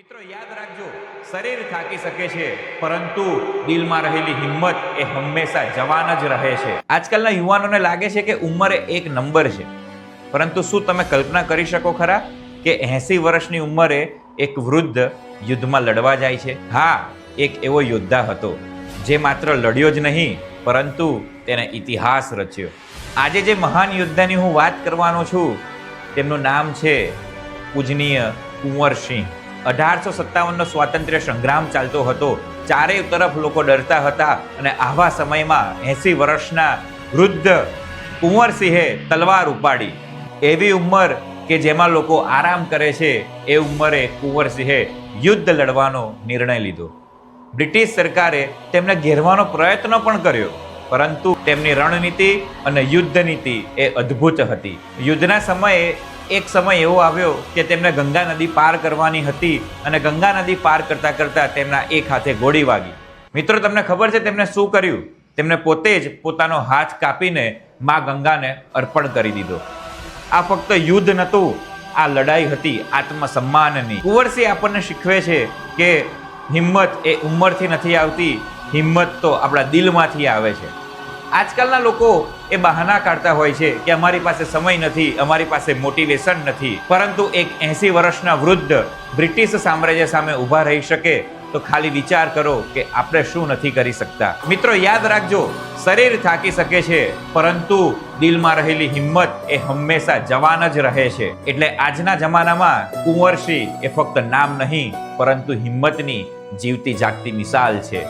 મિત્રો યાદ રાખજો, શરીર થાકી શકે છે પરંતુ દિલમાં રહેલી હિંમત એ હંમેશા જવાન જ રહે છે. આજકાલના યુવાનોને લાગે છે કે ઉંમર એક નંબર છે, પરંતુ શું તમે કલ્પના કરી શકો ખરા કે 80 વર્ષની ઉંમરે એક વૃદ્ધ યુદ્ધમાં લડવા જાય છે? હા, એક એવો યોદ્ધા હતો જે માત્ર લડ્યો જ નહીં પરંતુ તેને ઇતિહાસ રચ્યો. આજે જે મહાન યોદ્ધાની હું વાત કરવાનો છું તેમનું નામ છે પૂજનીય કુંવરસિંહ. 1857નો સ્વાતંત્ર્ય સંગ્રામ ચાલતો હતો. ચારે તરફ લોકો ડરતા હતા અને આવા સમયમાં 80 વર્ષના વૃદ્ધ કુંવરસિંહે તલવાર ઉપાડી. એવી ઉંમર કે જેમાં લોકો આરામ કરે છે એ ઉંમરે કુંવરસિંહે યુદ્ધ લડવાનો નિર્ણય લીધો. બ્રિટિશ સરકારે તેમને ઘેરવાનો પ્રયત્ન પણ કર્યો, પરંતુ તેમની રણનીતિ અને યુદ્ધ નીતિ એ અદ્ભુત હતી. યુદ્ધના સમયે એક સમય એવો આવ્યો કે તેમને ગંગા નદી પાર કરવાની હતી અને ગંગા નદી પાર કરતા કરતા તેમના એક હાથે ગોળી વાગી. મિત્રો, તમને ખબર છે તેમને શું કર્યું? તેમને પોતે જ પોતાનો હાથ કાપીને માં ગંગાને અર્પણ કરી દીધો. આ ફક્ત યુદ્ધ નહોતું, આ લડાઈ હતી આત્મસન્માનની. કુંવરસિંહ આપણને શીખવે છે કે હિંમત એ ઉંમરથી નથી આવતી, હિંમત તો આપણા દિલમાંથી આવે છે. આજકાલના લોકો એ બહાના કાઢતા હોય છે કે અમારી પાસે સમય નથી, અમારી પાસે મોટિવેશન નથી, પરંતુ એક 80 વર્ષના વૃદ્ધ બ્રિટિશ સામ્રાજ્ય સામે ઊભા રહી શકે તો ખાલી વિચાર કરો કે આપણે શું નથી કરી શકતા. મિત્રો યાદ રાખજો, શરીર થાકી શકે છે પરંતુ દિલમાં રહેલી હિંમત એ હંમેશા જવાન જ રહે છે. એટલે આજના જમાનામાં કુંવરસિંહ એ ફક્ત નામ નહીં પરંતુ હિંમતની જીવતી જાગતી મિસાલ છે.